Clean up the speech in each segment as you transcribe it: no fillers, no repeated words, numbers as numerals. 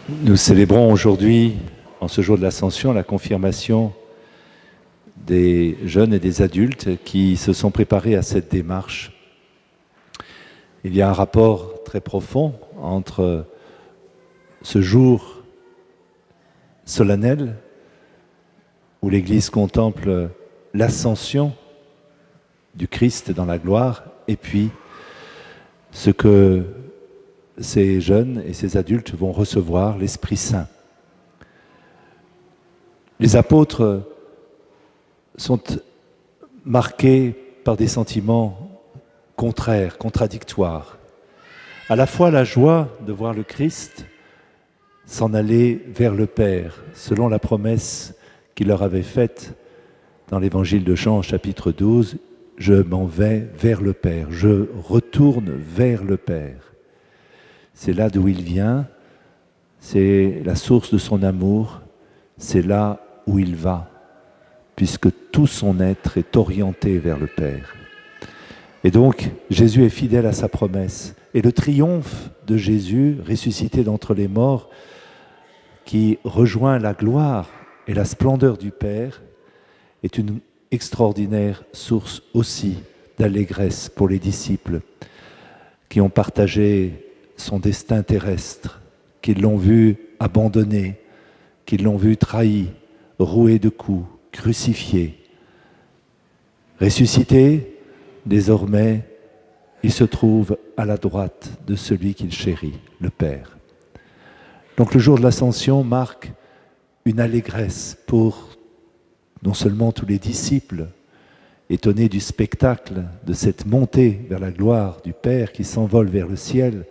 Nous célébrons aujourd'hui, en ce jour de l'Ascension, la confirmation des jeunes et des adultes qui se sont préparés à cette démarche. Il y a un rapport très profond entre ce jour solennel où l'Église contemple l'ascension du Christ dans la gloire et puis ce que ces jeunes et ces adultes vont recevoir, l'Esprit Saint. Les apôtres sont marqués par des sentiments contraires, contradictoires. À la fois la joie de voir le Christ s'en aller vers le Père, selon la promesse qu'il leur avait faite dans l'évangile de Jean, chapitre 12, « Je m'en vais vers le Père, je retourne vers le Père ». C'est là d'où il vient, c'est la source de son amour, c'est là où il va, puisque tout son être est orienté vers le Père. Et donc, Jésus est fidèle à sa promesse. Et le triomphe de Jésus, ressuscité d'entre les morts, qui rejoint la gloire et la splendeur du Père, est une extraordinaire source aussi d'allégresse pour les disciples qui ont partagé son destin terrestre, qui l'ont vu abandonné, qui l'ont vu trahi, roué de coups, crucifié. Ressuscité, désormais, il se trouve à la droite de celui qu'il chérit, le Père. Donc le jour de l'Ascension marque une allégresse pour non seulement tous les disciples, étonnés du spectacle de cette montée vers la gloire du Père qui s'envole vers le ciel,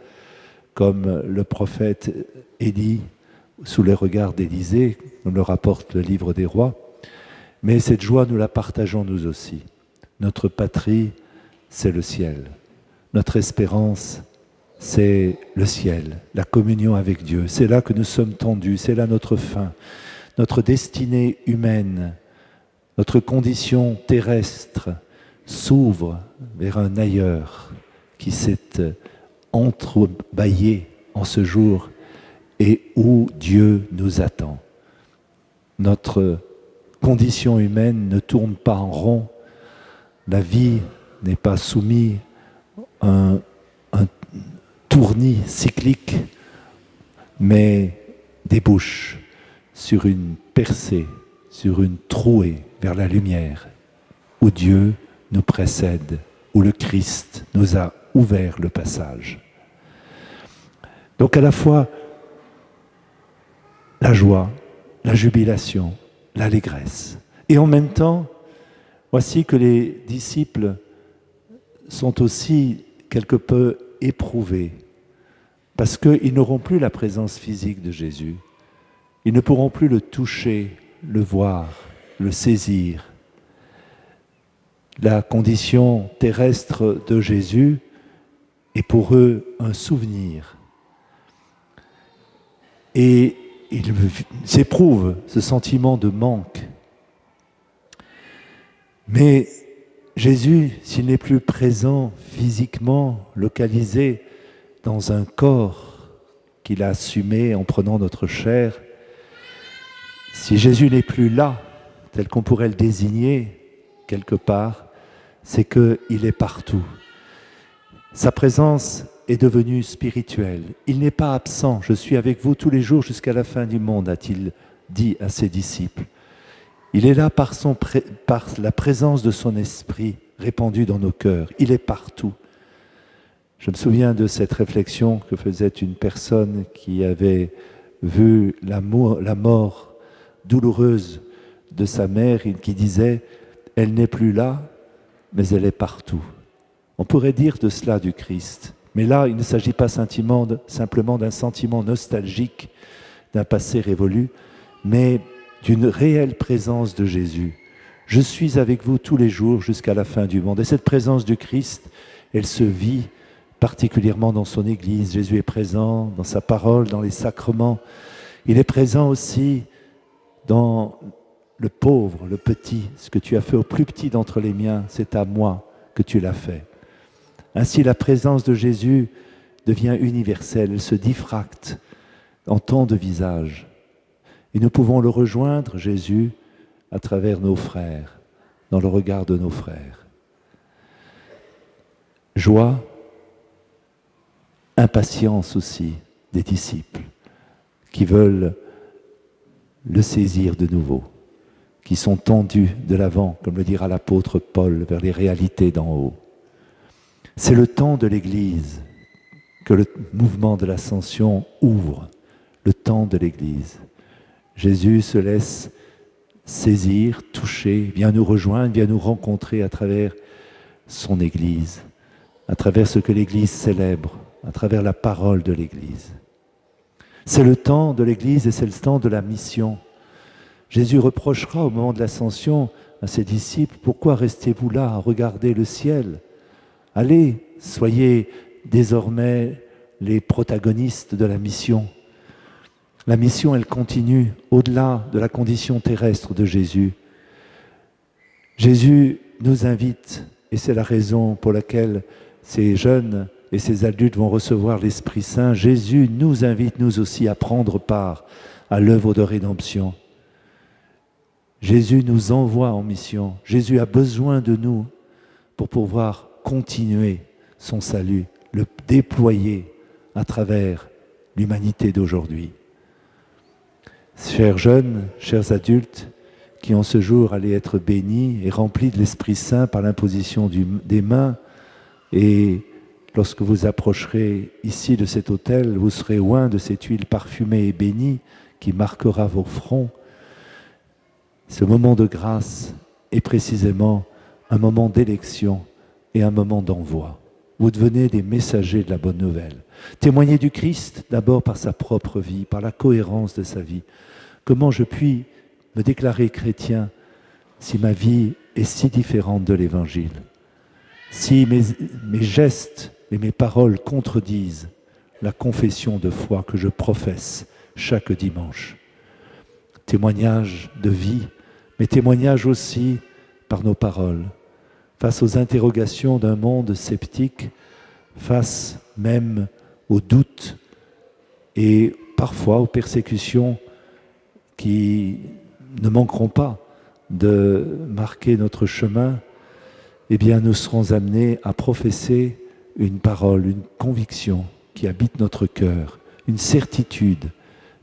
comme le prophète Élie sous les regards d'Élisée, nous le rapporte le livre des rois, mais cette joie nous la partageons nous aussi. Notre patrie, c'est le ciel. Notre espérance, c'est le ciel, la communion avec Dieu. C'est là que nous sommes tendus, c'est là notre fin. Notre destinée humaine, notre condition terrestre s'ouvre vers un ailleurs qui s'est entrebâillé en ce jour et où Dieu nous attend. Notre condition humaine ne tourne pas en rond, la vie n'est pas soumise à un tournis cyclique, mais débouche sur une percée, sur une trouée vers la lumière, où Dieu nous précède, où le Christ nous a ouvert le passage. Donc à la fois la joie, la jubilation, l'allégresse. Et en même temps, voici que les disciples sont aussi quelque peu éprouvés, parce qu'ils n'auront plus la présence physique de Jésus. Ils ne pourront plus le toucher, le voir, le saisir. La condition terrestre de Jésus est pour eux un souvenir. Et ils éprouvent ce sentiment de manque. Mais Jésus, s'il n'est plus présent physiquement, localisé dans un corps qu'il a assumé en prenant notre chair, si Jésus n'est plus là, tel qu'on pourrait le désigner quelque part, c'est qu'il est partout. Sa présence est devenue spirituelle. Il n'est pas absent. « Je suis avec vous tous les jours jusqu'à la fin du monde », a-t-il dit à ses disciples. Il est là par la présence de son esprit répandu dans nos cœurs. Il est partout. Je me souviens de cette réflexion que faisait une personne qui avait vu la mort douloureuse de sa mère et qui disait « Elle n'est plus là, mais elle est partout ». On pourrait dire de cela du Christ. Mais là, il ne s'agit pas simplement d'un sentiment nostalgique d'un passé révolu, mais d'une réelle présence de Jésus. Je suis avec vous tous les jours jusqu'à la fin du monde. Et cette présence du Christ, elle se vit particulièrement dans son Église. Jésus est présent dans sa parole, dans les sacrements. Il est présent aussi dans le pauvre, le petit. Ce que tu as fait au plus petit d'entre les miens, c'est à moi que tu l'as fait. Ainsi, la présence de Jésus devient universelle, elle se diffracte en tant de visage. Et nous pouvons le rejoindre, Jésus, à travers nos frères, dans le regard de nos frères. Joie, impatience aussi des disciples qui veulent le saisir de nouveau, qui sont tendus de l'avant, comme le dira l'apôtre Paul, vers les réalités d'en haut. C'est le temps de l'Église que le mouvement de l'ascension ouvre, le temps de l'Église. Jésus se laisse saisir, toucher, vient nous rejoindre, vient nous rencontrer à travers son Église, à travers ce que l'Église célèbre, à travers la parole de l'Église. C'est le temps de l'Église et c'est le temps de la mission. Jésus reprochera au moment de l'ascension à ses disciples, « Pourquoi restez-vous là à regarder le ciel ? Allez, soyez désormais les protagonistes de la mission. » La mission, elle continue au-delà de la condition terrestre de Jésus. Jésus nous invite, et c'est la raison pour laquelle ces jeunes et ces adultes vont recevoir l'Esprit Saint. Jésus nous invite, nous aussi, à prendre part à l'œuvre de rédemption. Jésus nous envoie en mission. Jésus a besoin de nous pour pouvoir continuer son salut, le déployer à travers l'humanité d'aujourd'hui. Chers jeunes, chers adultes, qui en ce jour allaient être bénis et remplis de l'Esprit Saint par l'imposition des mains, et lorsque vous approcherez ici de cet autel, vous serez oints de cette huile parfumée et bénie qui marquera vos fronts. Ce moment de grâce est précisément un moment d'élection et un moment d'envoi. Vous devenez des messagers de la bonne nouvelle. Témoignez du Christ d'abord par sa propre vie, par la cohérence de sa vie. Comment je puis me déclarer chrétien si ma vie est si différente de l'Évangile ? Si mes gestes et mes paroles contredisent la confession de foi que je professe chaque dimanche. Témoignage de vie, mais témoignage aussi par nos paroles, face aux interrogations d'un monde sceptique, face même aux doutes et parfois aux persécutions qui ne manqueront pas de marquer notre chemin. Eh bien, nous serons amenés à professer une parole, une conviction qui habite notre cœur, une certitude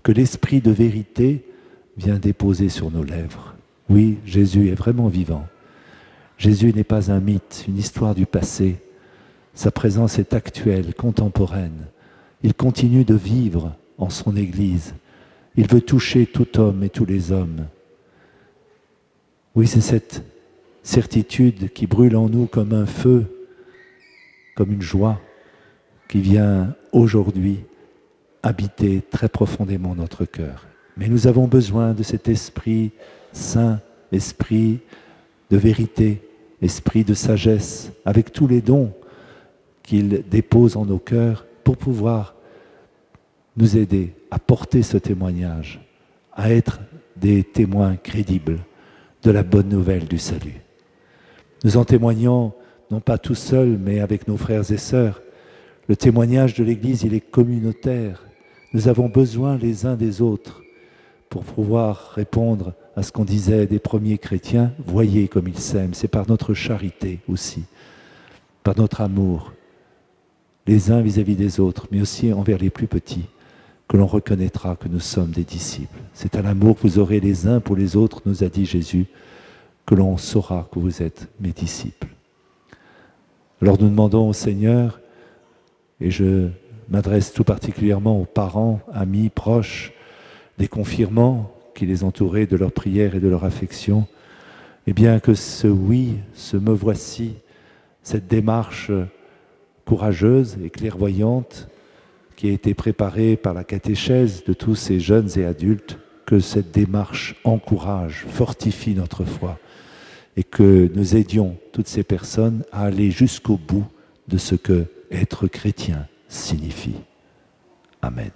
que l'Esprit de vérité vient déposer sur nos lèvres. Oui, Jésus est vraiment vivant. Jésus n'est pas un mythe, une histoire du passé. Sa présence est actuelle, contemporaine. Il continue de vivre en son Église. Il veut toucher tout homme et tous les hommes. Oui, c'est cette certitude qui brûle en nous comme un feu, comme une joie, qui vient aujourd'hui habiter très profondément notre cœur. Mais nous avons besoin de cet Esprit Saint, Esprit de vérité, Esprit de sagesse, avec tous les dons qu'il dépose en nos cœurs pour pouvoir nous aider à porter ce témoignage, à être des témoins crédibles de la bonne nouvelle du salut. Nous en témoignons non pas tout seuls, mais avec nos frères et sœurs. Le témoignage de l'Église, il est communautaire. Nous avons besoin les uns des autres pour pouvoir répondre à ce qu'on disait des premiers chrétiens. Voyez comme ils s'aiment, c'est par notre charité aussi, par notre amour, les uns vis-à-vis des autres, mais aussi envers les plus petits, que l'on reconnaîtra que nous sommes des disciples. C'est à l'amour que vous aurez les uns pour les autres, nous a dit Jésus, que l'on saura que vous êtes mes disciples. Alors nous demandons au Seigneur, et je m'adresse tout particulièrement aux parents, amis, proches, des confirmants qui les entouraient de leur prière et de leur affection, eh bien que ce oui, ce me voici, cette démarche courageuse et clairvoyante qui a été préparée par la catéchèse de tous ces jeunes et adultes, que cette démarche encourage, fortifie notre foi et que nous aidions toutes ces personnes à aller jusqu'au bout de ce que être chrétien signifie. Amen.